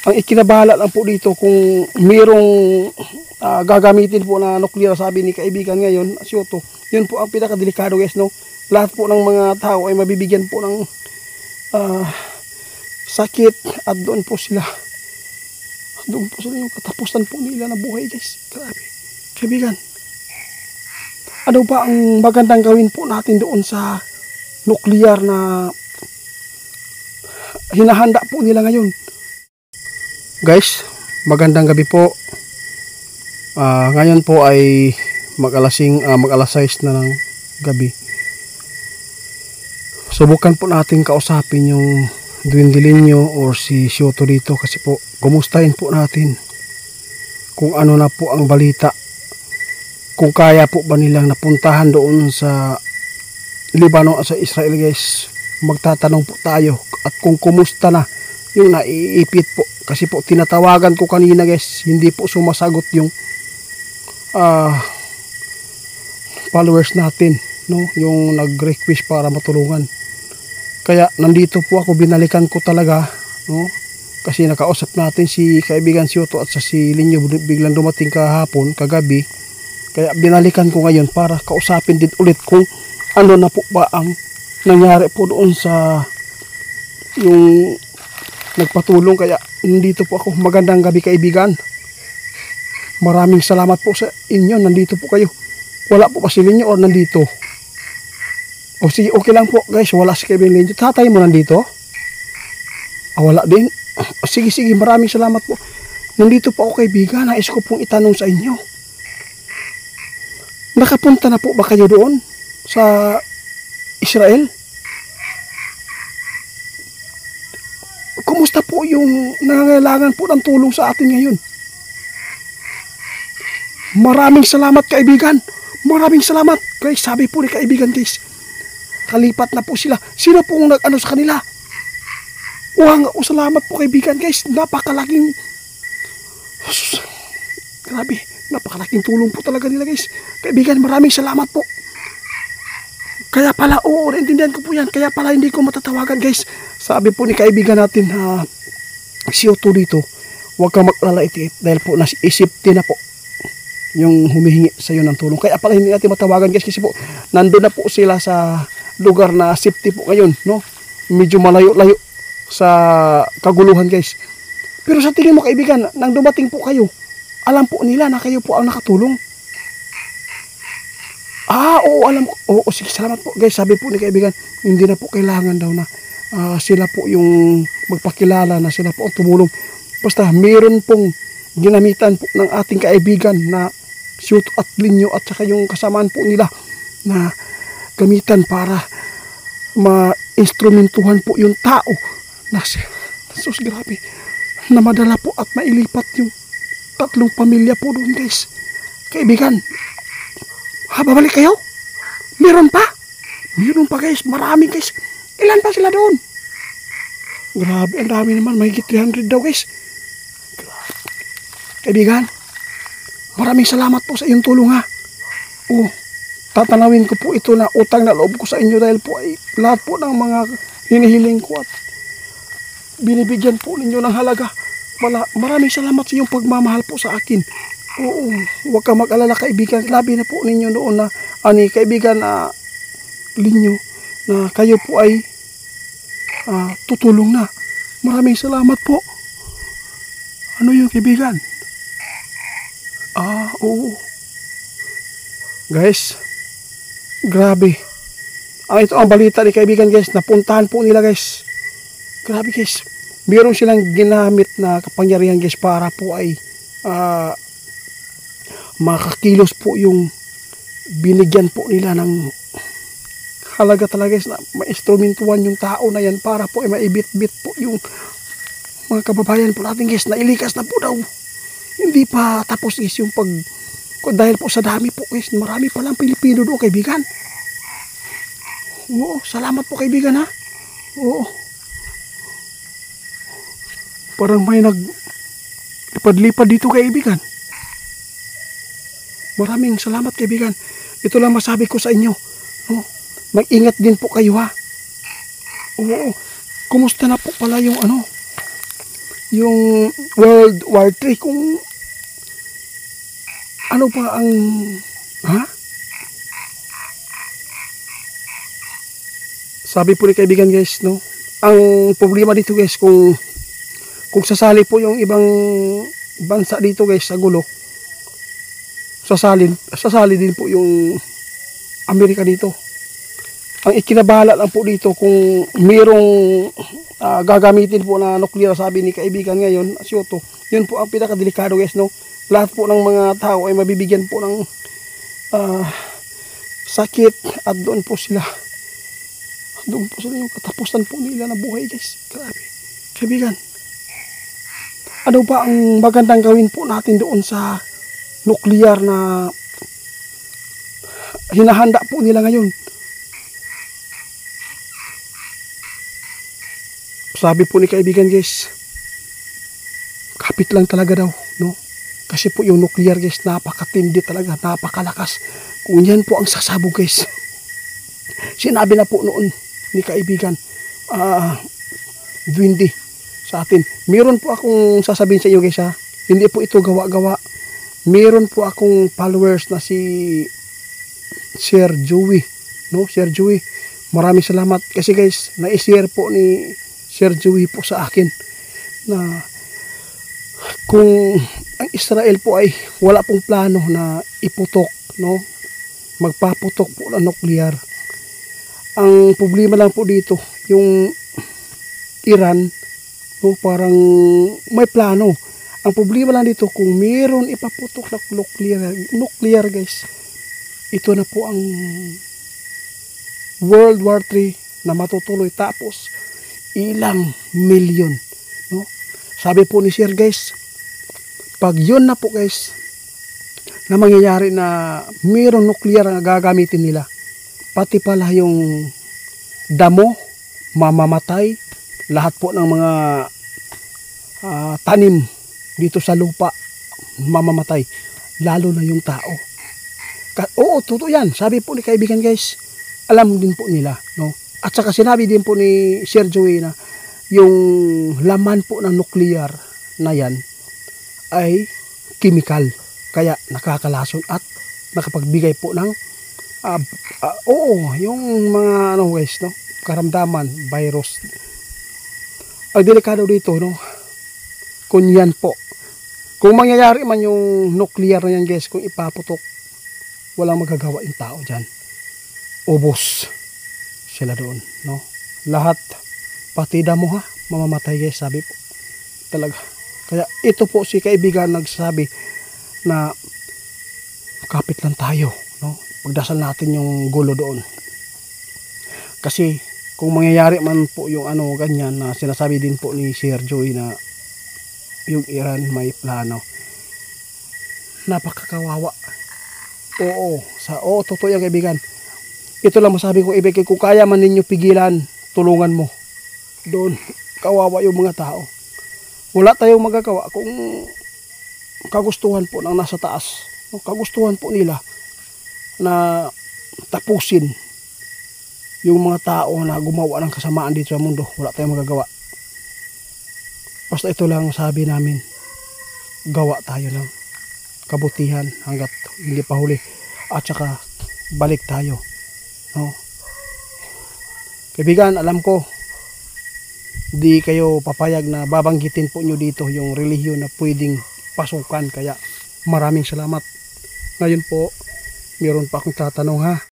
Ang ikinabahala lang po dito kung mayroong gagamitin po na nuclear, sabi ni kaibigan ngayon, Asyoto, yun po ang pinakadelikado guys, no? Lahat po ng mga tao ay mabibigyan po ng sakit at doon po sila yung katapusan po nila na buhay guys. Grabe. Kaibigan, ano ba ang magandang gawin po natin doon sa nuclear na hinahanda po nila ngayon? Guys, magandang gabi po. Ngayon po ay mag-alas 6 na ng gabi. Subukan po natin kausapin yung Duindilinyo or si Asyoto dito kasi po kumustahin po natin kung ano na po ang balita. Kung kaya po ba nilang napuntahan doon sa Libano at sa Israel guys. Magtatanong po tayo at kung kumusta na yung naiipit po. Kasi po tinatawagan ko kanina guys, hindi po sumasagot yung followers natin, no? Yung nag-request para matulungan. Kaya nandito po ako, binalikan ko talaga, no? Kasi nakausap natin si kaibigan Asyoto at sa si Linyo, biglang dumating kahapon, kagabi. Kaya binalikan ko ngayon para kausapin din ulit kung ano na po ba ang nangyari po doon sa yung nagpatulong. Kaya nandito po ako. Magandang gabi kaibigan. Maraming salamat po sa inyo. Nandito po kayo. Wala po ba si Linyo or nandito? O sige, okay lang po guys. Wala si kaibigan Linyo. Tatay mo nandito? Wala din. Sige, maraming salamat po. Nandito po ako kaibigan. Nais ko pong itanong sa inyo. Nakapunta na po ba kayo doon sa Israel? Kumusta po yung nangangailangan po ng tulong sa atin ngayon? Maraming salamat kaibigan. Maraming salamat. Guys, sabi po ni kaibigan guys, kalipat na po sila. Sino pong nag-ano sa kanila? Salamat po kaibigan guys. Napakalaking, grabe, napakalaking tulong po talaga nila guys. Kaibigan, maraming salamat po. Kaya pala, naintindihan ko po yan. Kaya pala hindi ko matatawagan guys. Sabi po ni kaibigan natin Asyoto dito, huwag kang mag-alala dahil po naisip din na po yung humihingi sa iyo ng tulong. Kaya pala hindi natin matawagan guys kasi po nandun na po sila sa lugar na safety po ngayon, no? Medyo malayo-layo sa kaguluhan guys. Pero sa tingin mo kaibigan, nang dumating po kayo, alam po nila na kayo po ang nakatulong? Oo, alam ko. Oo, sige, salamat po guys. Sabi po ni kaibigan, hindi na po kailangan daw na sila po yung magpakilala na sila po ang tumulong. Basta mayroon pong ginamitan po ng ating kaibigan na Asyoto at Linyo at saka yung kasamaan po nila na gamitan para ma-instrumentuhan po yung tao na sus grabe na madala po at mailipat yung 3 pamilya po doon guys. Kaibigan, babalik kayo? Meron pa? Meron pa guys, marami guys. Ilan pa sila doon? Grabe, ang dami naman, mahigit 300 daw guys. Grabe. Kaibigan, maraming salamat po sa iyong tulong ha. Tatanawin ko po ito na utang na loob ko sa inyo dahil po ay lahat po ng mga hinihiling ko at binibigyan po ninyo ng halaga. Maraming salamat sa iyong pagmamahal po sa akin. Huwag kang mag-alala kaibigan. Labi na po ninyo noon na kaibigan Linyo na kayo po ay tutulong na. Maraming salamat po. Ano yung kaibigan? Oo. Guys, grabe. Ito ang balita ni kaibigan guys. Napuntahan po nila guys. Grabe guys. Meron silang ginamit na kapangyarihan guys para po ay makakilos po yung binigyan po nila ng halaga talaga guys na ma-instrumentuhan yung tao na yan para po ay maibit-bit po yung mga kababayan po natin guys na ilikas na po daw. Hindi pa tapos guys yung dahil po sa dami po guys, marami palang Pilipino doon kaibigan. Salamat po kaibigan ha. Parang may naglipad-lipad dito kaibigan. Maraming salamat kaibigan. Ito lang masabi ko sa inyo. Mag-ingat din po kayo ha. Kumusta na po pala yung yung World War III, kung ano pa ang sabi po ni kaibigan guys, no, ang problema dito guys, kung sasali po yung ibang bansa dito guys sa gulo, sasali din po yung Amerika dito. Ang ikinabahala lang po dito kung mayroong gagamitin po na nuclear, sabi ni kaibigan ngayon, Asyoto, yun po ang pinakadelikado guys, no. Lahat po ng mga tao ay mabibigyan po ng sakit, at doon po sila yung katapusan po nila na buhay guys. Grabe kaibigan, ano ba ang magandang gawin po natin doon sa nuclear na hinahanda po nila ngayon? Sabi po ni kaibigan guys, kapit lang talaga daw, no? Kasi po yung nuclear guys, napakatindi talaga, napakalakas. Kung yan po ang sasabog guys, sinabi na po noon ni kaibigan Dwindi sa atin. Meron po akong sasabihin sa iyo guys, ha? Hindi po ito gawa-gawa. Meron po akong followers na si Sir Joey, no? Sir Joey, maraming salamat kasi guys, na-share po ni Sir Joey po sa akin na kung ang Israel po ay wala pong plano na iputok, no, magpaputok po ng nuclear. Ang problema lang po dito, yung Iran, no, parang may plano. Ang problema lang dito, kung mayroon ipaputok na nuclear guys, ito na po ang World War III na matutuloy, tapos ilang milyon, no? Sabi po ni Sir guys, pag yun na po guys na mangyayari na mayroong nuclear na gagamitin nila, pati pala yung damo mamamatay, lahat po ng mga tanim dito sa lupa mamamatay, lalo na yung tao. Oo, totoo yan. Sabi po ni kaibigan guys, alam din po nila, no? At saka sinabi din po ni Sir Joey na yung laman po ng nuclear na yan ay chemical, kaya nakakalason at nakapagbigay po ng yung mga ano guys, no, karamdaman, virus. Ang delikado dito, no, kung yan po, kung mangyayari man yung nuclear na yan guys, kung ipaputok, walang magagawa yung tao dyan, ubos sila doon, no, lahat, pati damo ha, mamamatay guys, sabi po talaga. Kaya ito po si kaibigan nagsasabi na kapit lang tayo, no? Pagdasal natin yung gulo doon. Kasi kung mangyayari man po yung ano ganyan na sinasabi din po ni Sir Joey na yung Iran may plano, napakakawawa. Totoo yan kaibigan. Ito lang masabi ko, kung kaya man ninyo pigilan, tulungan mo. Doon, kawawa yung mga tao. Wala tayong magagawa kung kagustuhan po ng nasa taas, kagustuhan po nila na tapusin yung mga tao na gumawa ng kasamaan dito sa mundo. Wala tayong magagawa. Basta ito lang sabi namin, gawa tayo ng kabutihan hanggat hindi pa huli, at saka balik tayo, no? Kaibigan, alam ko di kayo papayag na babanggitin po nyo dito yung relihiyon na pwedeng pasukan, kaya maraming salamat. Ngayon po, meron pa akong tatanong ha.